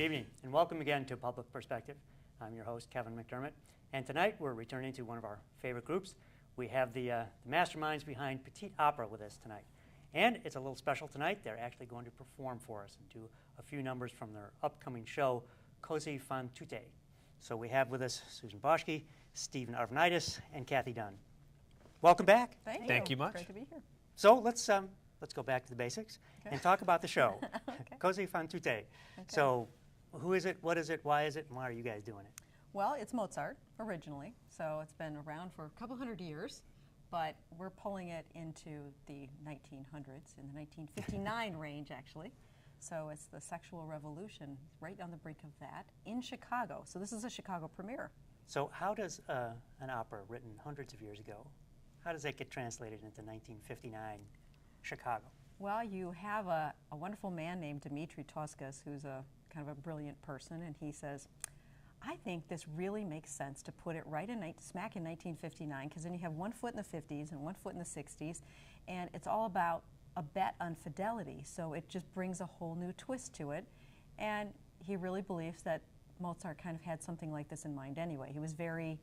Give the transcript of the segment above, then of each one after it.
evening, and welcome again to Public Perspective. I'm your host, Kevin McDermott, and tonight we're returning to one of our favorite groups. We have the masterminds behind Petite Opera with us tonight. And it's a little special tonight. They're actually going to perform for us and do a few numbers from their upcoming show, Così fan tutte. So we have with us Susan Boschke, Stephen Arvanitis, and Kathy Dunn. Welcome back. Thank you much. Great to be here. So let's go back to the basics and talk about the show, Okay. Così fan tutte. Okay. So who is it, what is it, why is it, and why are you guys doing it? Well, it's Mozart originally, so it's been around for a couple hundred years, but we're pulling it into the 1900s, in the 1959 range actually. So it's the sexual revolution, right on the brink of that, in Chicago. So this is a Chicago premiere. So how does an opera written hundreds of years ago, how does that get translated into 1959 Chicago? Well, you have a wonderful man named Dmitri Toscas, who's a kind of a brilliant person, and he says, I think this really makes sense to put it right in smack in 1959, because then you have one foot in the 50s and one foot in the 60s, and it's all about a bet on fidelity. So it just brings a whole new twist to it, and he really believes that Mozart kind of had something like this in mind anyway. He was very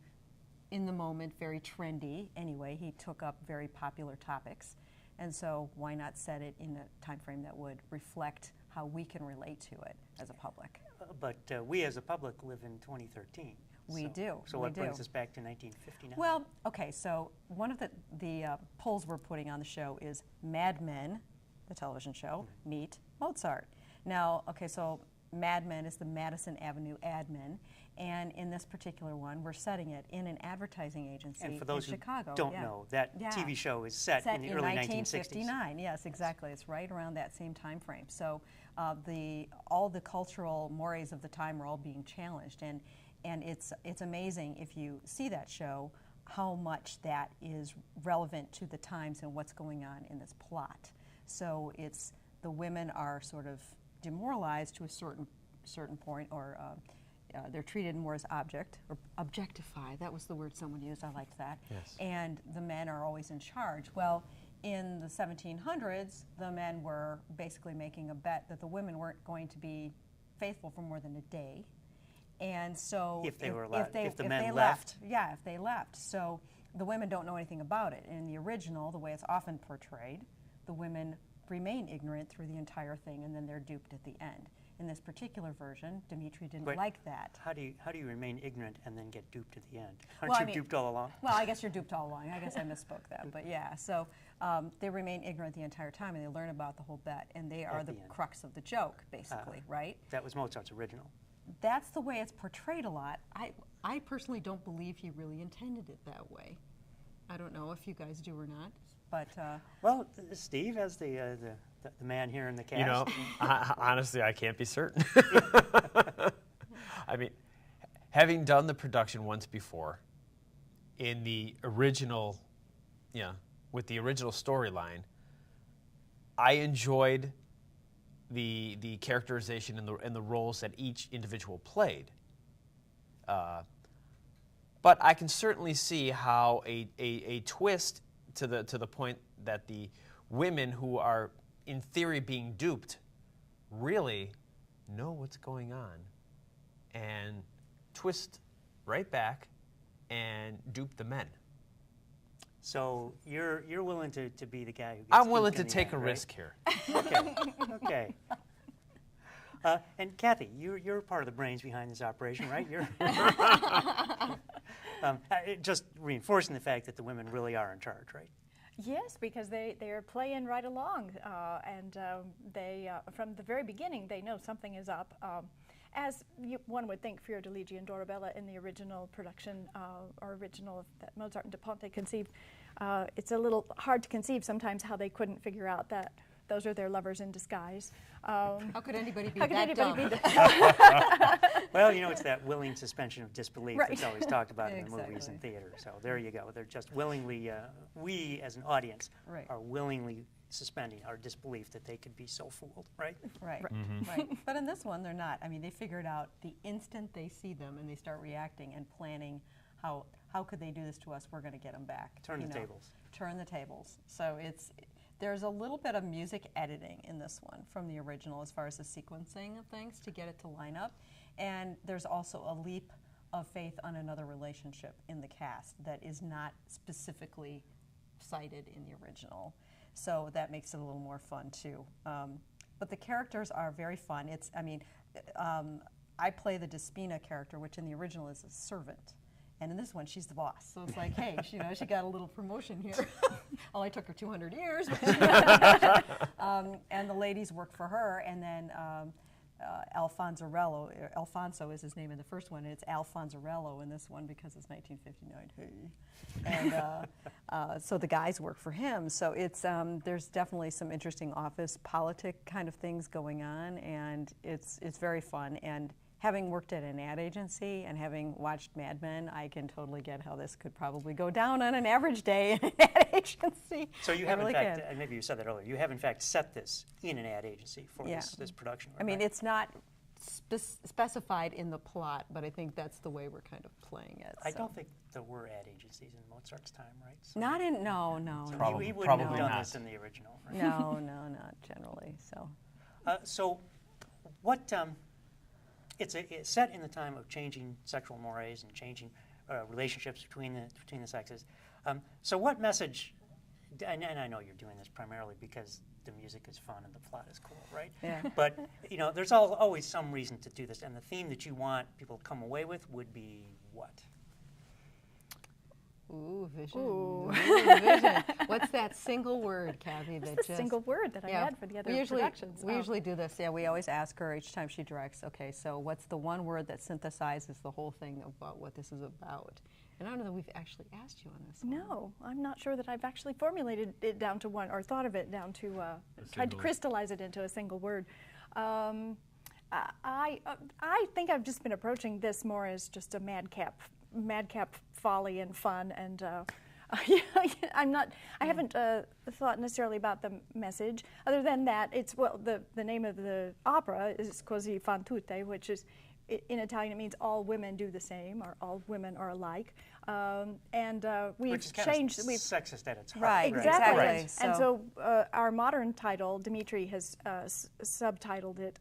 in the moment, very trendy anyway. He took up very popular topics, and so why not set it in a time frame that would reflect how we can relate to it as a public. But we as a public live in 2013. We do. So what brings us back to 1959? Well, okay, so one of the polls we're putting on the show is Mad Men, the television show, meet Mozart. Now, okay, so Mad Men is the Madison Avenue admin, and in this particular one, we're setting it in an advertising agency and for those in Chicago. who don't know, that TV show is set in the early 1959. Yes, exactly. It's right around that same time frame. So all the cultural mores of the time are all being challenged, and it's amazing if you see that show how much that is relevant to the times and what's going on in this plot. So it's the women are sort of demoralized to a certain point, or they're treated more as object, or objectify. That was the word someone used. I liked that. Yes. And the men are always in charge. Well, in the 1700s, the men were basically making a bet that the women weren't going to be faithful for more than a day. And so if they were allowed, if the men left. Yeah, if they left. So the women don't know anything about it. In the original, the way it's often portrayed, the women remain ignorant through the entire thing, and then they're duped at the end. In this particular version, Dmitri didn't like that. How do you remain ignorant and then get duped at the end? Aren't you duped all along? Well, I guess you're duped all along. I guess I misspoke that, but yeah. So they remain ignorant the entire time, and they learn about the whole bet, and they are the crux of the joke, basically, right? That was Mozart's original. That's the way it's portrayed a lot. I personally don't believe he really intended it that way. I don't know if you guys do or not, but well, Steve, as the man here in the cast, you know, honestly, I can't be certain. I mean, having done the production once before, in the original, with the original storyline, I enjoyed the characterization and the roles that each individual played. But I can certainly see how a twist to the point that the women who are in theory being duped really know what's going on and twist right back and dupe the men. So you're willing to be the guy who gets I'm willing duped to in the take end, a right? risk here. Okay. Okay. And Kathy, you're part of the brains behind this operation, right? You're just reinforcing the fact that the women really are in charge, right? Yes, because they're playing right along, and they from the very beginning they know something is up. As one would think, Fiordiligi and Dorabella in the original production, or original that Mozart and Da Ponte conceived, it's a little hard to conceive sometimes how they couldn't figure out that those are their lovers in disguise. how could anybody be How could that anybody dumb? be that Well, you know, it's that willing suspension of disbelief Right. that's always talked about in the movies Exactly. and theater. So there you go. They're just willingly, we as an audience Right. are willingly suspending our disbelief that they could be so fooled, right? Right, right. But in this one, they're not. I mean, they figure it out the instant they see them, and they start reacting and planning how could they do this to us? We're going to get them back. Turn the tables. Turn the tables. So There's a little bit of music editing in this one from the original as far as the sequencing of things to get it to line up. And there's also a leap of faith on another relationship in the cast that is not specifically cited in the original. So that makes it a little more fun too. But the characters are very fun. I play the Despina character, which in the original is a servant. And in this one, she's the boss. So it's like, hey, she got a little promotion here. Only took her 200 years. And the ladies work for her. And then Alfonso is his name in the first one, and it's Alfonsorello in this one because it's 1959. Hey. And so the guys work for him. So it's there's definitely some interesting office politic kind of things going on, and it's very fun. And having worked at an ad agency and having watched Mad Men, I can totally get how this could probably go down on an average day in an ad agency. So you have, in fact, and maybe you said that earlier, you have in fact set this in an ad agency for this production. I mean, it's not specified in the plot, but I think that's the way we're kind of playing it. I don't think there were ad agencies in Mozart's time, right? So not in, no. So he wouldn't have done this in the original, right? No, not generally, so. So what... It's set in the time of changing sexual mores and changing relationships between the sexes. So what message, and I know you're doing this primarily because the music is fun and the plot is cool, right? Yeah. But there's always some reason to do this, and the theme that you want people to come away with would be what? Ooh, vision. Ooh, vision. What's that single word, Kathy? What's the single word that I had for the other productions? We usually do this. Yeah, we always ask her each time she directs, okay, so what's the one word that synthesizes the whole thing about what this is about? And I don't know that we've actually asked you on this one. No, I'm not sure that I've actually formulated it down to one, or thought of it down to, tried to crystallize it into a single word. I think I've just been approaching this more as just a madcap folly and fun, and I haven't thought necessarily about the message, other than that it's, the name of the opera is Così fan tutte, which is, in Italian it means all women do the same, or all women are alike, and we've changed. We've sexist at its heart. Right, exactly. Right. And so our modern title, Dimitri has subtitled it.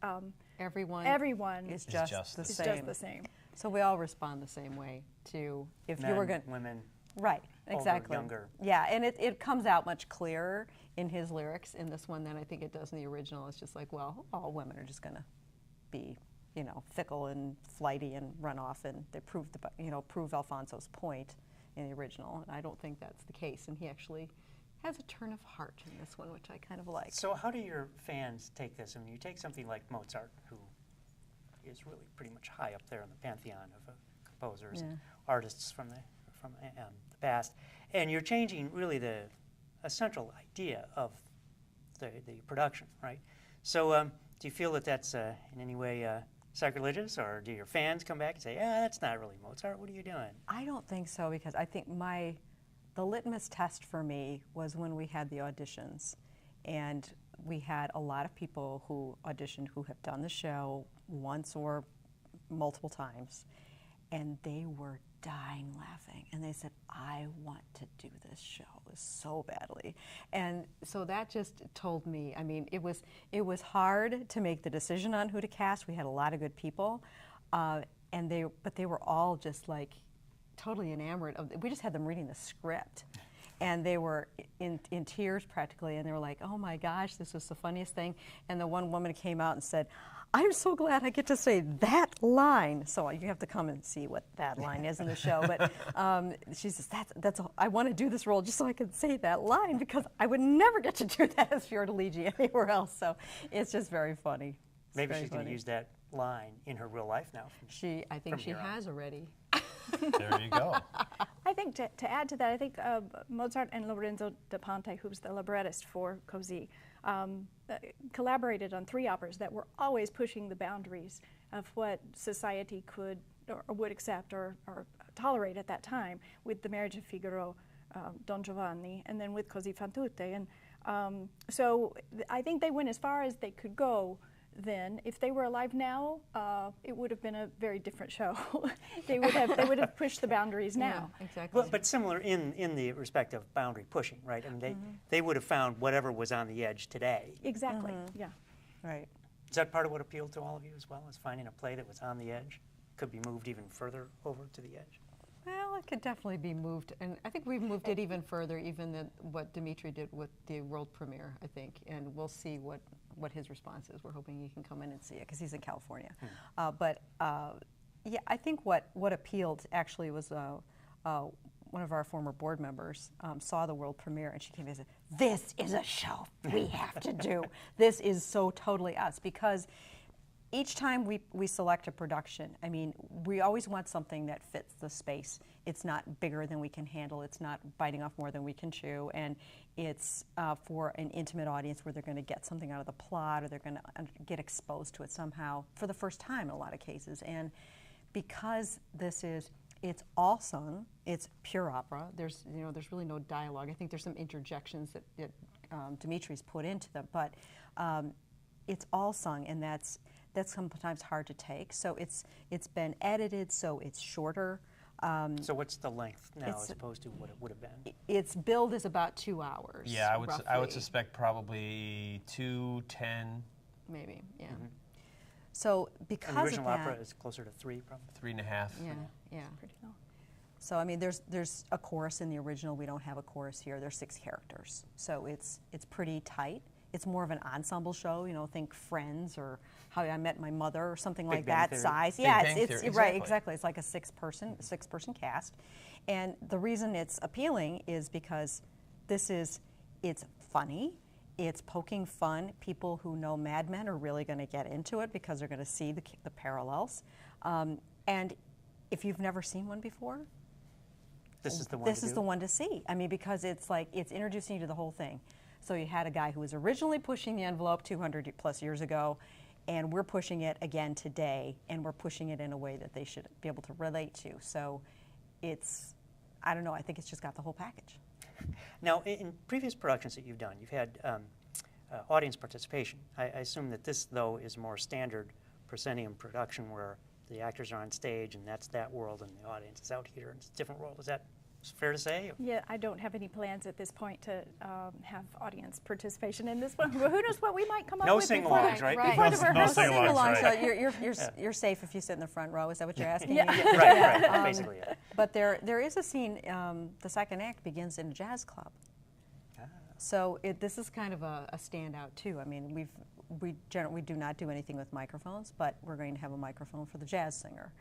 Everyone is just the same. So we all respond the same way to if Men, you were going women, right, exactly, older, younger. Yeah, and it comes out much clearer in his lyrics in this one than I think it does in the original. It's just like, well, all women are just going to be, fickle and flighty and run off, and they prove Alfonso's point in the original. And I don't think that's the case, and he actually has a turn of heart in this one, which I kind of like. So how do your fans take this? I mean, you take something like Mozart, who is really pretty much high up there in the pantheon of composers and artists from the past, and you're changing really the essential idea of the production, right? So do you feel that that's in any way sacrilegious, or do your fans come back and say, yeah, that's not really Mozart, what are you doing? I don't think so, because I think the litmus test for me was when we had the auditions, and we had a lot of people who auditioned who have done the show once or multiple times, and they were dying laughing, and they said, I want to do this show so badly. And so that just told me, I mean, it was hard to make the decision on who to cast. We had a lot of good people, but they were all just like totally enamored of we just had them reading the script, and they were in tears practically, and they were like, oh my gosh, this was the funniest thing. And the one woman came out and said, I'm so glad I get to say that line. So you have to come and see what that line is in the show. But she says, I want to do this role just so I can say that line, because I would never get to do that as Fiordiligi anywhere else. So it's just very funny. Maybe she's going to use that line in her real life now. I think she has already. There you go. I think to add to that, I think Mozart and Lorenzo da Ponte, who's the librettist for Così, collaborated on 3 operas that were always pushing the boundaries of what society could or would accept or tolerate at that time, with The Marriage of Figaro, Don Giovanni, and then with Così fan tutte. And so I think they went as far as they could go then. If they were alive now, it would have been a very different show. they would have pushed the boundaries now. Yeah, exactly. But similar in the respect of boundary pushing, right? I mean, they would have found whatever was on the edge today. Exactly. Yeah. Right. Is that part of what appealed to all of you as well, as finding a play that was on the edge, could be moved even further over to the edge? Well, it could definitely be moved, and I think we've moved it even further, even than what Dimitri did with the world premiere, I think, and we'll see what his response is. We're hoping he can come in and see it, because he's in California. Yeah, I think what appealed actually was one of our former board members saw the world premiere, and she came and said, "This is a show we have to do. This is so totally us," because each time we select a production, I mean, we always want something that fits the space. It's not bigger than we can handle. It's not biting off more than we can chew. And it's for an intimate audience where they're going to get something out of the plot, or they're going to get exposed to it somehow for the first time in a lot of cases. And because it's all sung, it's pure opera. There's really no dialogue. I think there's some interjections that Dimitri's put into them, but it's all sung, and that's sometimes hard to take. So it's been edited, so it's shorter. So what's the length now as opposed to what it would have been? Its build is about 2 hours. Yeah, I would roughly. suspect probably 2:10. Maybe, yeah. So because And the original of that, opera is closer to 3, probably. 3.5. yeah. Pretty long. So I mean, there's a chorus in the original. We don't have a chorus here. There's 6 characters, so it's pretty tight. It's more of an ensemble show, think Friends or How I Met My Mother or something Big like Bang that Theory. size. Big Yeah, Bang it's Theory, right, exactly. exactly. It's like a six person cast, and the reason it's appealing is because it's funny. It's poking fun. People who know Mad Men are really going to get into it because they're going to see the parallels. And if you've never seen one before, This is the one this to is do? the one to see. I mean, because it's introducing you to the whole thing. So you had a guy who was originally pushing the envelope 200 plus years ago, and we're pushing it again today, and we're pushing it in a way that they should be able to relate to. So I don't know, I think it's just got the whole package. Now, in previous productions that you've done, you've had audience participation. I assume that this, though, is more standard proscenium production where the actors are on stage and that's that world and the audience is out here and it's a different world. Is that fair to say? Yeah, I don't have any plans at this point to have audience participation in this one. Well, who knows what we might come up No with sing-alongs, before, right? before the No rehearsal. sing-alongs, right. So you're safe if you sit in the front row. Is that what you're asking? Yeah. me? Right, basically, yeah. But there is a scene, the second act begins in a jazz club. So this is kind of a standout too. I mean, we do not do anything with microphones, but we're going to have a microphone for the jazz singer,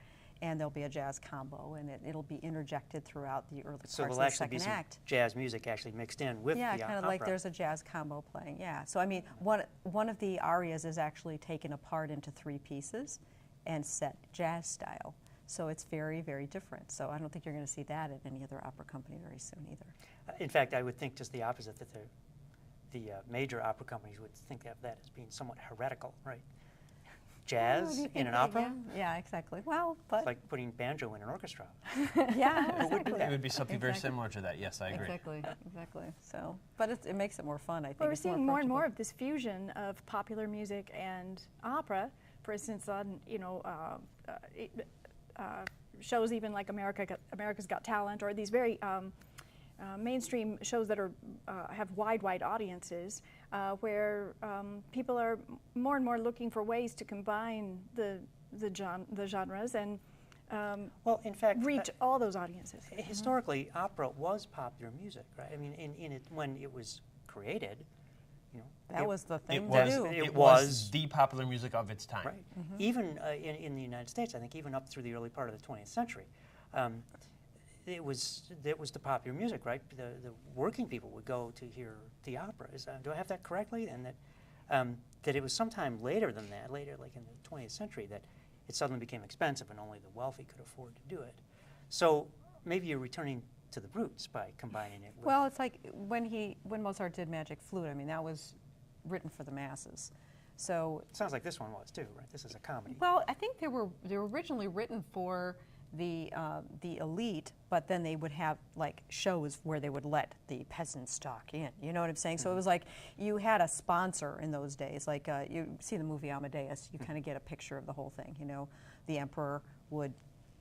and there'll be a jazz combo, and it'll be interjected throughout the early So parts there'll of the actually be second some act. jazz music actually mixed in with the Yeah, opera. kind of like there's a jazz combo playing. Yeah. So I mean, one of the arias is actually taken apart into 3 pieces and set jazz style. So it's very, very different. So I don't think you're going to see that at any other opera company very soon either. In fact, I would think just the opposite, that the major opera companies would think of that as being somewhat heretical, right? Jazz in an opera? Yeah, exactly. Well, but It's like putting banjo in an orchestra. yeah, Who would do It that? would be something very Exactly. similar to that. Yes, I agree. exactly. So, but it makes it more fun, I think. Well, we're It's seeing more and more approachable. of this fusion of popular music and opera. For instance, on shows even like America's Got Talent, or these very mainstream shows that are have wide audiences, where people are more and more looking for ways to combine the genres and Well, in fact, reach all those audiences. historically, opera was popular music, right? I mean, in it when it was created, That was the thing It to was, do. it was- was the popular music of its time. right. Even in the United States, I think even up through the early part of the 20th century, it was the popular music, right? The working people would go to hear the opera. Do I have that correctly? And that it was sometime later than that, later like in the 20th century, that it suddenly became expensive and only the wealthy could afford to do it. So maybe you're returning to the roots by combining it with... Well, it's like when Mozart did Magic Flute. I mean, that was written for the masses. So, Sounds like this one was too, right? This is a comedy. well, I think they were originally written for the elite, but then they would have like shows where they would let the peasants talk in. You know what I'm saying? So it was like you had a sponsor in those days. Like you see the movie Amadeus, you kind of get a picture of the whole thing. You know, the emperor would.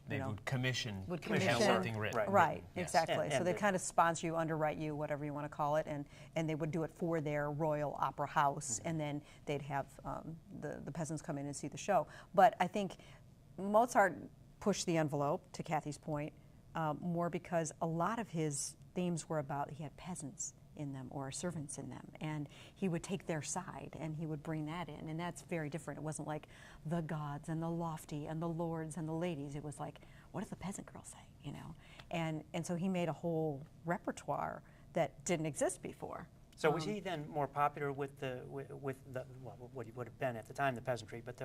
They would commission commission something written. Right, Yes. exactly. And so they the- kind of sponsor you, underwrite you, whatever you want to call it, and they would do it for their royal opera house, and then they'd have the peasants come in and see the show. But I think Mozart pushed the envelope, to Kathy's point, more because a lot of his themes were about he had peasants in them or servants in them, and he would take their side and he would bring that in, and that's very different. It wasn't like the gods and the lofty and the lords and the ladies. It was like, what does the peasant girl say, you know? And so he made a whole repertoire that didn't exist before. So was he then more popular with the what he would have been at the time, the peasantry, but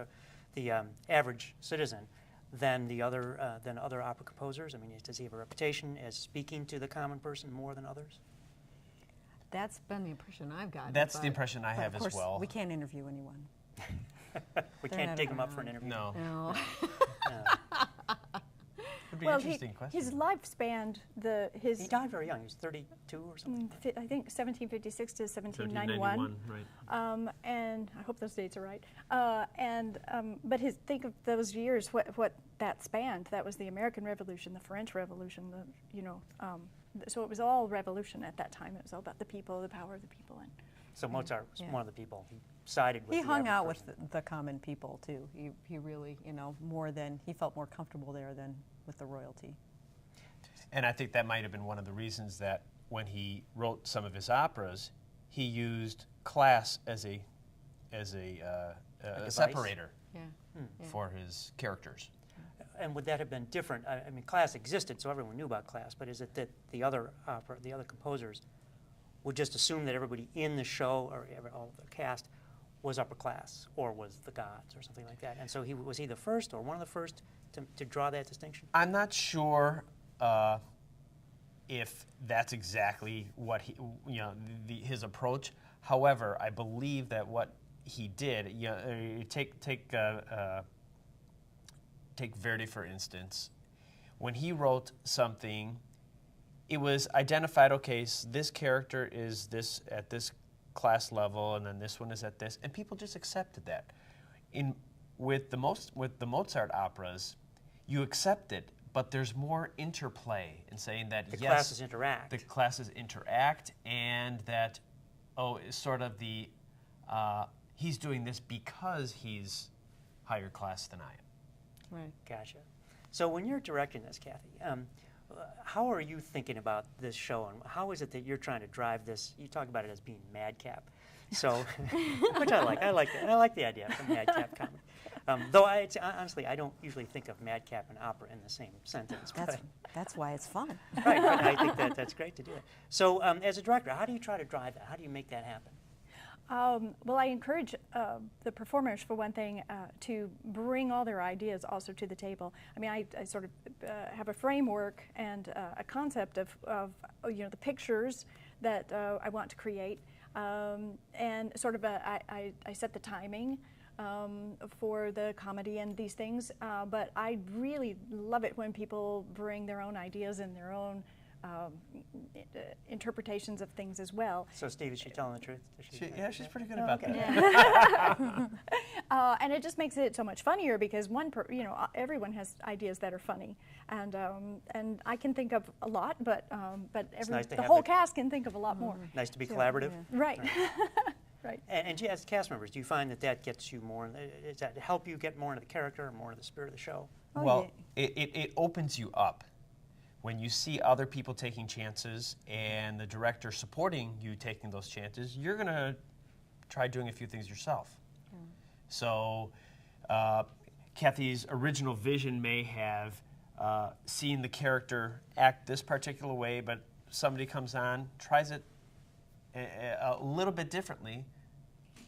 the average citizen than other opera composers? I mean, does he have a reputation as speaking to the common person more than others? That's been the impression I've gotten. That's the impression I have of course, as well. we can't interview anyone. We They're can't not dig him up for an around. interview. No. No. Would be Well, an interesting question. his life spanned his. He died very young. He was 32 or something. I think 1756 to 1791. Right. And I hope those dates are right. But think of those years, what that spanned. That was the American Revolution, the French Revolution. So it was all revolution at that time. It was all about the people, the power of the people. And So Mozart was Yeah. one of the people. He sided with He the hung average out person. with the common people too. He really, he felt more comfortable there than with the royalty. And I think that might have been one of the reasons that when he wrote some of his operas, he used class as a device? separator Yeah. for his characters. And would that have been different? I mean, class existed, so everyone knew about class. But is it that the other composers would just assume that everybody in the show or all of the cast was upper class or was the gods or something like that? And so was he the first or one of the first to draw that distinction? I'm not sure if that's exactly what his approach. However, I believe that what he did, take Verdi for instance. When he wrote something, it was identified. Okay, so this character is this at this class level, and then this one is at this, and people just accepted that. With the Mozart operas, you accept it, but there's more interplay in saying that The yes, classes interact. the classes interact, and that it's sort of the he's doing this because he's higher class than I am. Right. Gotcha. So when you're directing this, Kathy, how are you thinking about this show, and how is it that you're trying to drive this? You talk about it as being madcap, so which I like. I like that. I like the idea of madcap comedy. Though honestly, I don't usually think of madcap and opera in the same sentence. That's why it's fun. Right. I think that's great to do it. So as a director, how do you try to drive that? How do you make that happen? Well, I encourage the performers, for one thing, to bring all their ideas also to the table. I mean, I sort of have a framework and a concept of the pictures that I want to create, and sort of I set the timing for the comedy and these things. But I really love it when people bring their own ideas and their own interpretations of things as well. So, Steve, is she telling the truth? She's pretty good about that. Yeah. And it just makes it so much funnier because everyone has ideas that are funny, and I can think of a lot, but nice to the have whole the- cast can think of a lot more. Nice to be collaborative. Right. Right. And as cast members, do you find that gets you more? Does that help you get more into the character or more into the spirit of the show? Well, it opens you up. When you see other people taking chances and the director supporting you taking those chances, you're going to try doing a few things yourself. So Kathy's original vision may have seen the character act this particular way, but somebody comes on, tries it a little bit differently.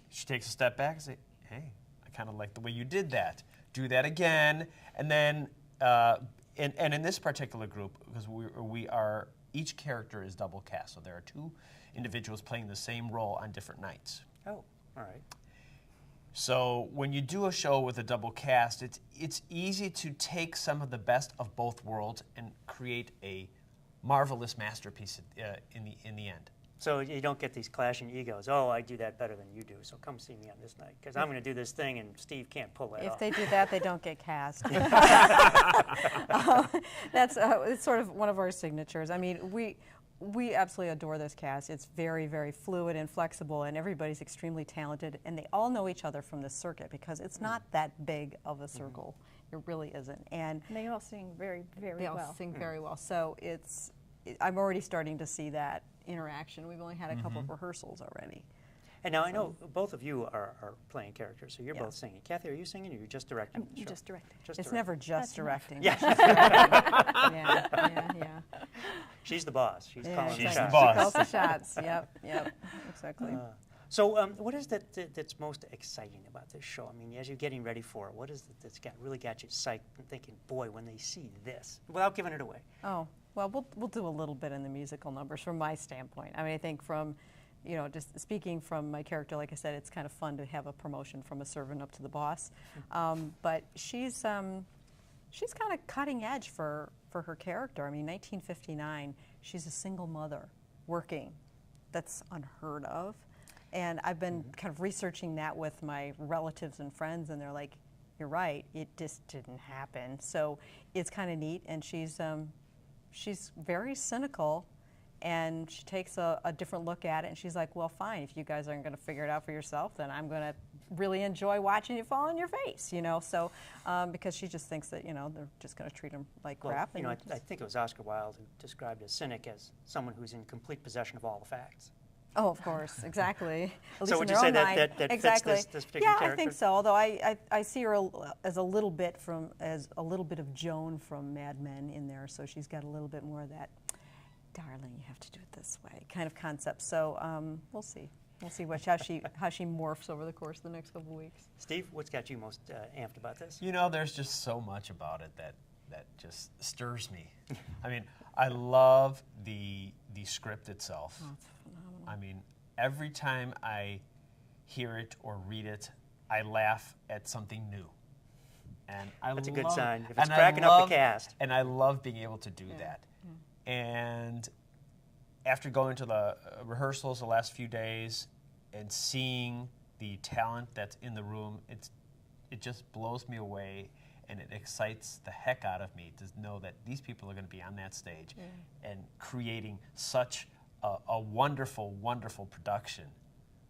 She takes a step back and says, hey, I kind of like the way you did that. Do that again. And then and in this particular group, because we are, each character is double cast, so there are two individuals playing the same role on different nights. Oh, all right. So when you do a show with a double cast, it's easy to take some of the best of both worlds and create a marvelous masterpiece in the end. So you don't get these clashing egos. Oh, I do that better than you do, so come see me on this night, because I'm going to do this thing, and Steve can't pull that off. If they do that, they don't get cast. It's sort of one of our signatures. I mean, we absolutely adore this cast. It's very, very fluid and flexible, and everybody's extremely talented, and they all know each other from the circuit because it's not that big of a circle. It really isn't. And they all sing very, very they well. They all sing very well. So I'm already starting to see that interaction. We've only had a couple of rehearsals already. And now I know both of you are playing characters, so you're both singing. Kathy, are you singing or are you just directing the show? Just directing. It's never just directing. Yeah. Yeah. She's the boss. She's calling the She's shots. the boss. She calls the shots. Yep, exactly. So what is that's most exciting about this show? I mean, as you're getting ready for it, what is it that's really got you psyched and thinking, boy, when they see this, without giving it away? Oh, well, we'll do a little bit in the musical numbers from my standpoint. I mean, I think from, just speaking from my character, like I said, it's kind of fun to have a promotion from a servant up to the boss. But she's kind of cutting edge for her character. I mean, 1959, she's a single mother working. That's unheard of. And I've been kind of researching that with my relatives and friends, and they're like, you're right, it just didn't happen. So it's kind of neat, and she's very cynical, and she takes a different look at it, and she's like, well, fine, if you guys aren't going to figure it out for yourself, then I'm going to really enjoy watching you fall on your face, so because she just thinks that, they're just going to treat them like crap. I think it was Oscar Wilde who described a cynic as someone who's in complete possession of all the facts. Oh, of course, exactly. So would you say that exactly. fits this particular character? Yeah, I think so. Although I see her as a little bit of Joan from Mad Men in there, so she's got a little bit more of that, darling, you have to do it this way kind of concept. So we'll see. We'll see how she morphs over the course of the next couple of weeks. Steve, what's got you most amped about this? There's just so much about it that just stirs me. I mean, I love the script itself. Oh, it's phenomenal. I mean, every time I hear it or read it, I laugh at something new. And That's a good sign. If it's cracking up the cast. And I love being able to do that. Yeah. And after going to the rehearsals the last few days and seeing the talent that's in the room, it just blows me away, and it excites the heck out of me to know that these people are going to be on that stage and creating such a wonderful, wonderful production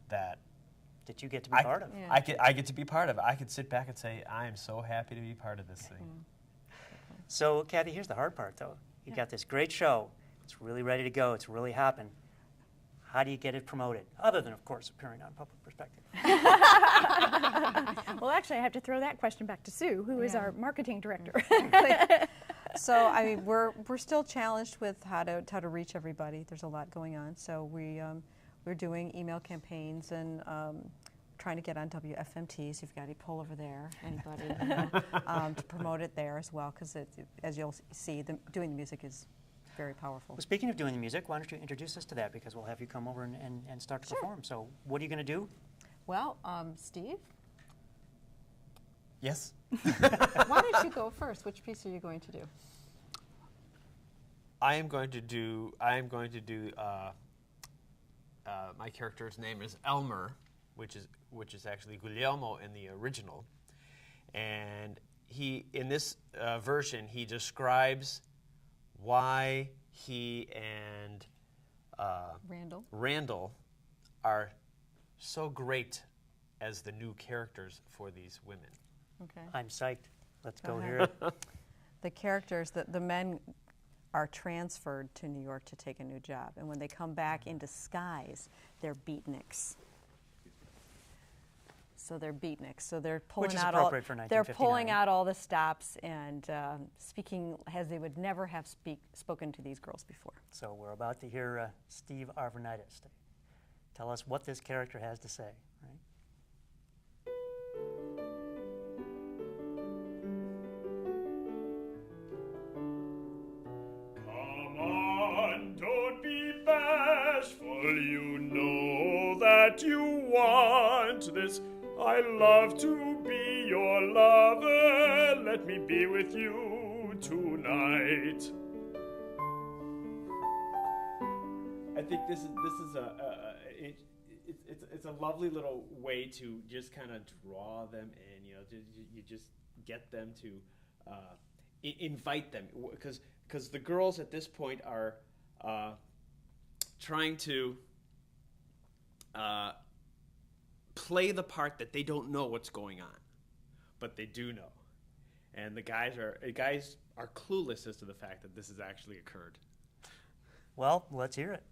that you get to be part of. Yeah. I get to be part of it. I could sit back and say, I am so happy to be part of this thing. So, Kathy, here's the hard part, though. You got this great show. It's really ready to go. It's really hopping. How do you get it promoted? Other than, of course, appearing on Public Perspective. Well, actually, I have to throw that question back to Sue, who is our marketing director. So, I mean, we're still challenged with how to reach everybody. There's a lot going on. So we're doing email campaigns and trying to get on WFMT. So if you've got any pull over there, anybody, to promote it there as well, because as you'll see, doing the music is very powerful. Well, speaking of doing the music, why don't you introduce us to that, because we'll have you come over and start to perform. So what are you going to do? Well, Steve? Yes? Why don't you go first? Which piece are you going to do? I am going to do my character's name is Elmer, which is actually Guglielmo in the original. And in this version, he describes why he and Randall are so great as the new characters for these women. Okay. I'm psyched. Let's go hear it. The characters, the men are transferred to New York to take a new job, and when they come back in disguise, they're beatniks. So they're beatniks. So they're pulling Which is out appropriate for 1959. They're pulling out all the stops and speaking as they would never have spoken to these girls before. So we're about to hear Steve Arvanitis tell us what this character has to say. Right? Come on, don't be bashful. You know that you want this I love to be your lover. Let me be with you tonight. I think this is it's a lovely little way to just kind of draw them in. You know, you just get them to invite them, because the girls at this point are trying to play the part that they don't know what's going on, but they do know, and the guys are clueless as to the fact that this has actually occurred. Well, let's hear it.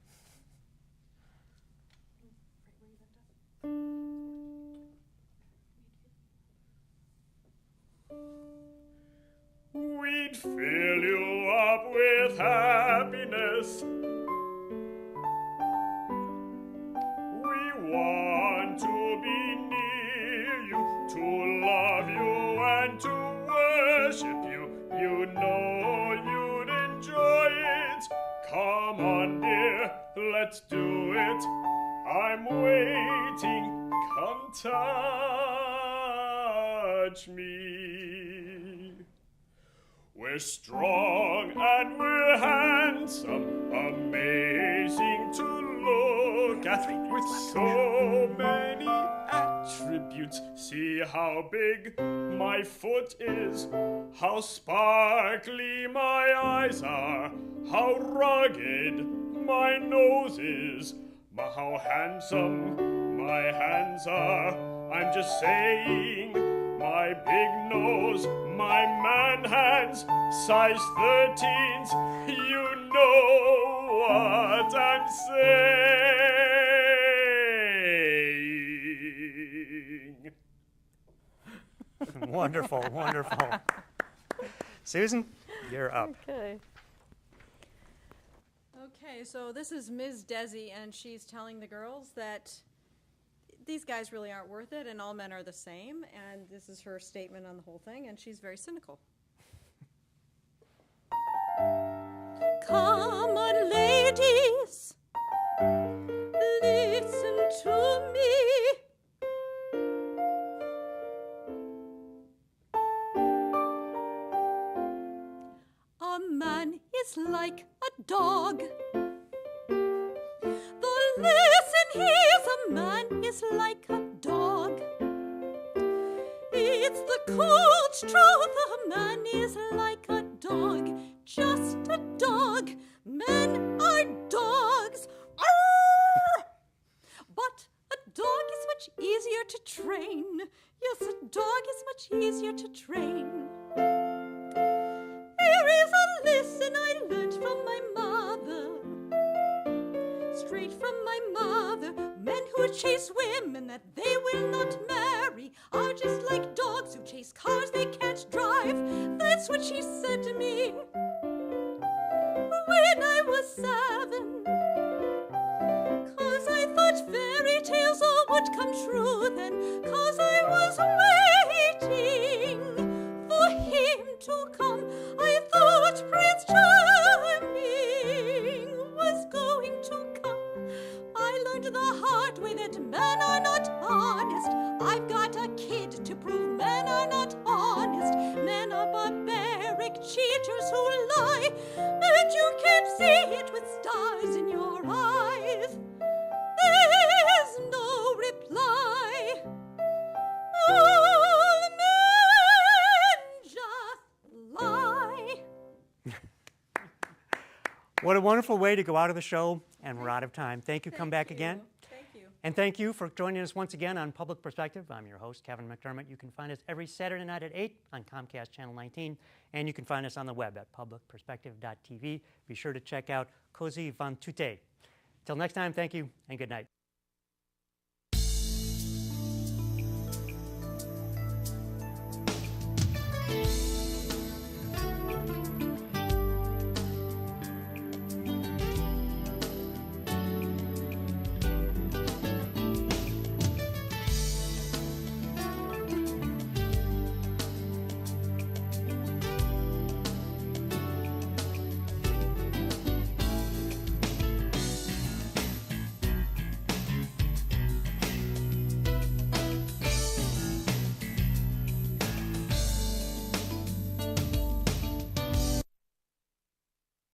We'd fill you up with happiness. We want to be near you, to love you and to worship you. You know you'd enjoy it. Come on, dear, let's do it. I'm waiting. Come touch me. We're strong and we're handsome, amazing to look at, with so many attributes. See how big my foot is, how sparkly my eyes are, how rugged my nose is, how handsome my hands are. I'm just saying, my big nose, my man hands, size 13s, you know what I'm saying. Wonderful, wonderful. Susan, you're up. Okay. Okay, so this is Ms. Desi, and she's telling the girls that these guys really aren't worth it, and all men are the same, and this is her statement on the whole thing, and she's very cynical. Come on, ladies, listen to me. A man is like a dog. Listen, he's a man is like a dog. It's the cold truth, a man is like a dog, just a dog. Men are dogs. Arr! But a dog is much easier to train. Yes, a dog is much easier to train. Here is a lesson I learned from my mother. Straight from my mother, men who chase women that they will not marry are just like dogs who chase cars they can't drive. That's what she said to me when I was 7. 'Cause I thought fairy tales all would come true then, 'cause I was waiting for him to come. I thought Prince Charming was going to come. I learned the hard way that men are not honest. I've got a kid to prove men are not honest. Men are barbaric cheaters who lie, and you can't see it with stars in your eyes. There's no reply. All men just lie. What a wonderful way to go out of the show, and we're out of time. Thank you. Come back again. Thank you. And thank you for joining us once again on Public Perspective. I'm your host, Kevin McDermott. You can find us every Saturday night at 8 on Comcast Channel 19, and you can find us on the web at publicperspective.tv. Be sure to check out Cozy Van Tute. Till next time, thank you, and good night.